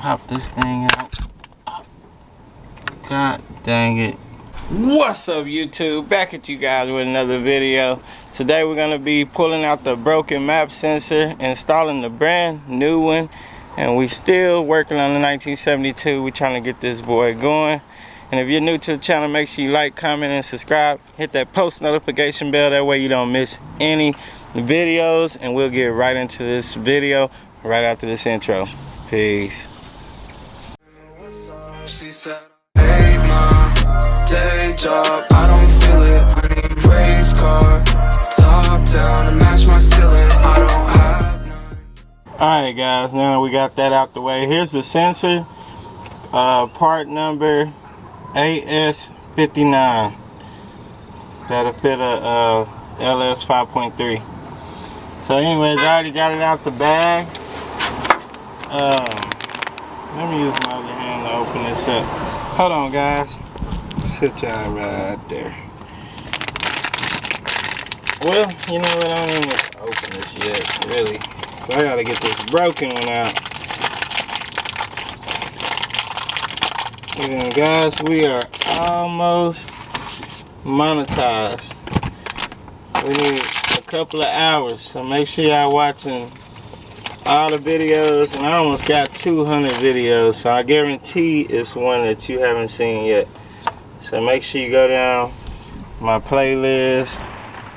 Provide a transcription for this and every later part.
Pop this thing out. God dang it. What's up, YouTube? Back at you guys with another video. Today we're gonna be pulling out the broken map sensor, installing the brand new one, and we still working on the 1972. We're trying to get this boy going. And if you're new to the channel, make sure you like, comment, and subscribe. Hit that post notification bell, that way you don't miss any videos. And we'll get right into this video right after this intro. Peace. She said, hey mom, day job, I don't feel it. I need race car, top down to match my ceiling. I don't have none. Alright guys, now we got that out the way. Here's the sensor, part number AS59. That'll fit a LS 5.3. So anyways, I already got it out the bag. Let me use my other hand to open this up. Hold on guys. Sit y'all right there. Well, you know what, I don't even open this yet, really. So I gotta get this broken one out. And guys, we are almost monetized. We need a couple of hours, so make sure y'all watching all the videos, and I almost got 200 videos, so I guarantee it's one that you haven't seen yet. So make sure you go down my playlist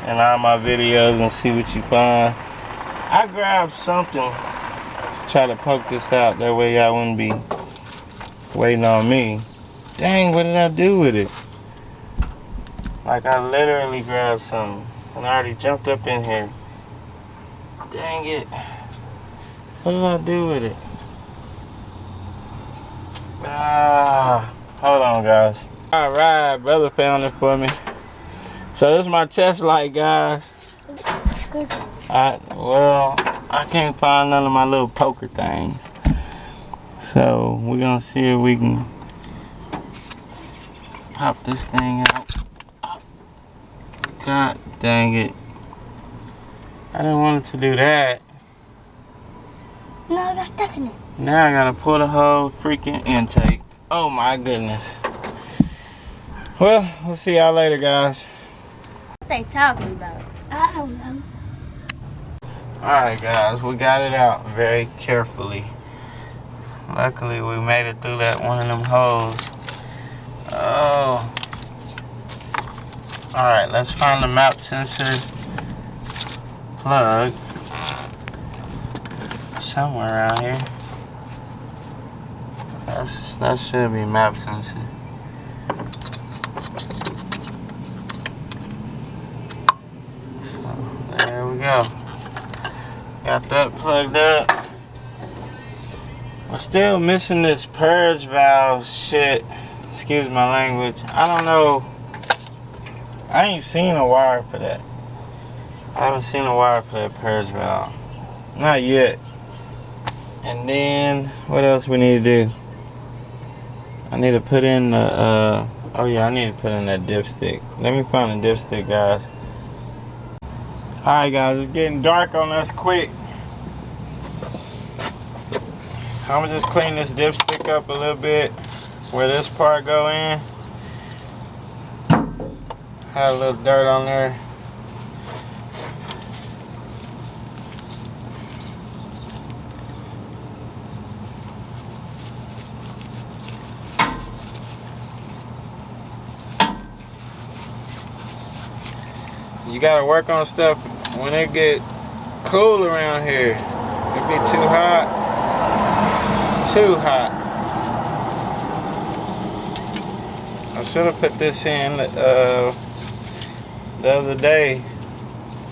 and all my videos and see what you find. I grabbed something to try to poke this out, that way y'all wouldn't be waiting on me. Dang, what did I do with it? Like, I literally grabbed something and I already jumped up in here. Dang it. What did I do with it? Hold on guys. Alright, brother found it for me. So this is my test light, guys. I can't find none of my little poker things. So we're gonna see if we can pop this thing out. God dang it. I didn't want it to do that. No, I got stuck in it. Now I gotta pull the whole freaking intake. Oh my goodness. Well, we'll see y'all later, guys. What they talking about? I don't know. Alright guys, we got it out very carefully. Luckily we made it through that one of them holes. Oh. Alright, let's find the map sensor plug. Somewhere around here. That should be map sensor. So there we go. Got that plugged up. We're still missing this purge valve shit. Excuse my language. I don't know. I ain't seen a wire for that. I haven't seen a wire for that purge valve. Not yet. And then, what else we need to do? I need to put in the, oh yeah, I need to put in that dipstick. Let me find the dipstick, guys. Alright guys, it's getting dark on us quick. I'm gonna just clean this dipstick up a little bit where this part go in. Had a little dirt on there. You gotta work on stuff when it get cool around here. It be too hot. Too hot. I should have put this in the other day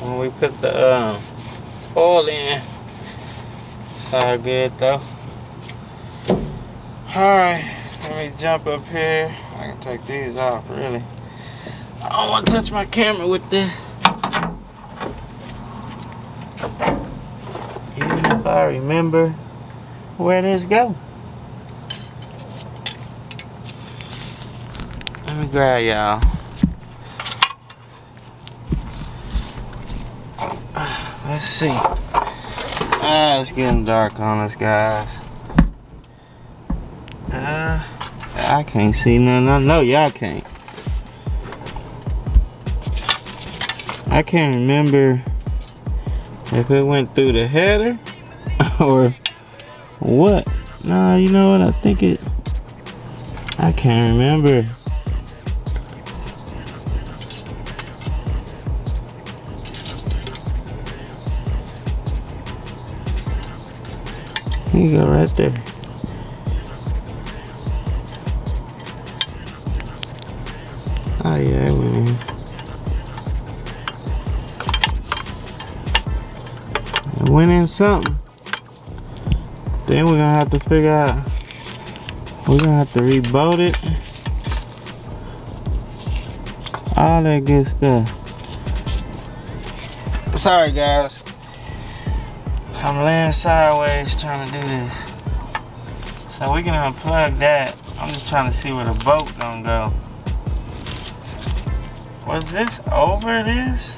when we put the oil in. It's all good though. Alright, let me jump up here. I can take these off really. I don't want to touch my camera with this. Even if I remember where this go. Let me grab y'all. Let's see. It's getting dark on us, guys. I can't see nothing. I know y'all can't. I can't remember if it went through the header or what. Nah, you know what? I think it. I can't remember. Here you go, right there. Oh yeah, it went in. It went in something. Then we're gonna have to figure out. We're gonna have to reboot it. All that good stuff. Sorry guys. I'm laying sideways trying to do this. So we can unplug that. I'm just trying to see where the boat gonna go. Was this over this?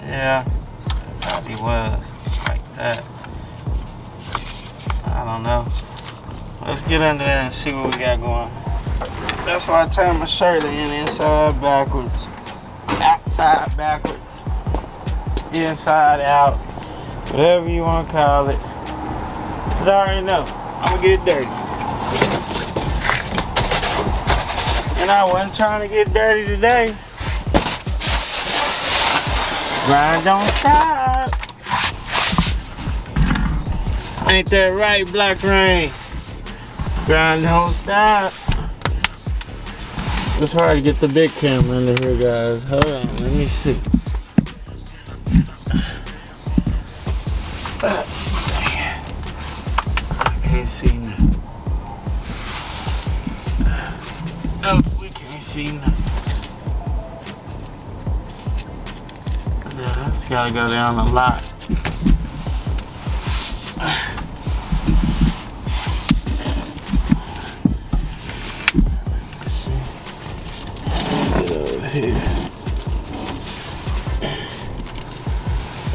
Yeah, it probably was. Like that. I don't know. Let's get under there and see what we got going. That's why I turned my shirt in inside backwards. Outside backwards. Inside out. Whatever you want to call it. Cause I already know I'm gonna get dirty. And I wasn't trying to get dirty today. Grind don't stop. Ain't that right, Black Rain? Grind don't stop. It's hard to get the big camera under here, guys. Hold on, let me see. I can't see nothing. Oh, we can't see nothing. Yeah, that's gotta go down a lot. Get over here.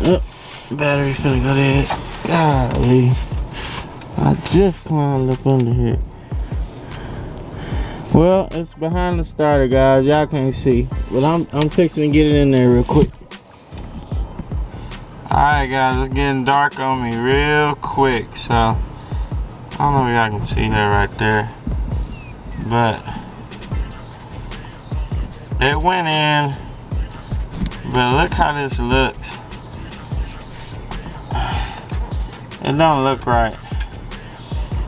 Oh, battery finna go dead. Golly. I just climbed up under here. Well, it's behind the starter, guys. Y'all can't see. But I'm fixing to get it in there real quick. Alright guys, it's getting dark on me real quick, so I don't know if y'all can see that right there, but it went in. But look how this looks. It don't look right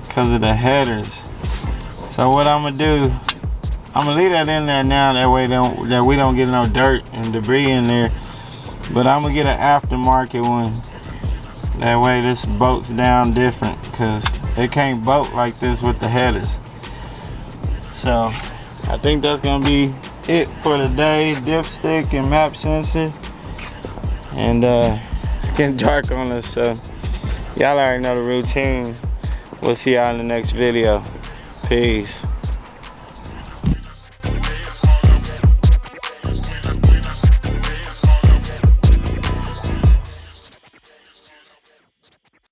because of the headers. So what I'm gonna do, I'm gonna leave that in there now, that way that we don't get no dirt and debris in there. But I'm gonna get an aftermarket one. That way this boats down different, because it can't boat like this with the headers. So I think that's gonna be it for today. Dipstick and map sensor. And it's getting dark on us, so y'all already know the routine. We'll see y'all in the next video. Peace.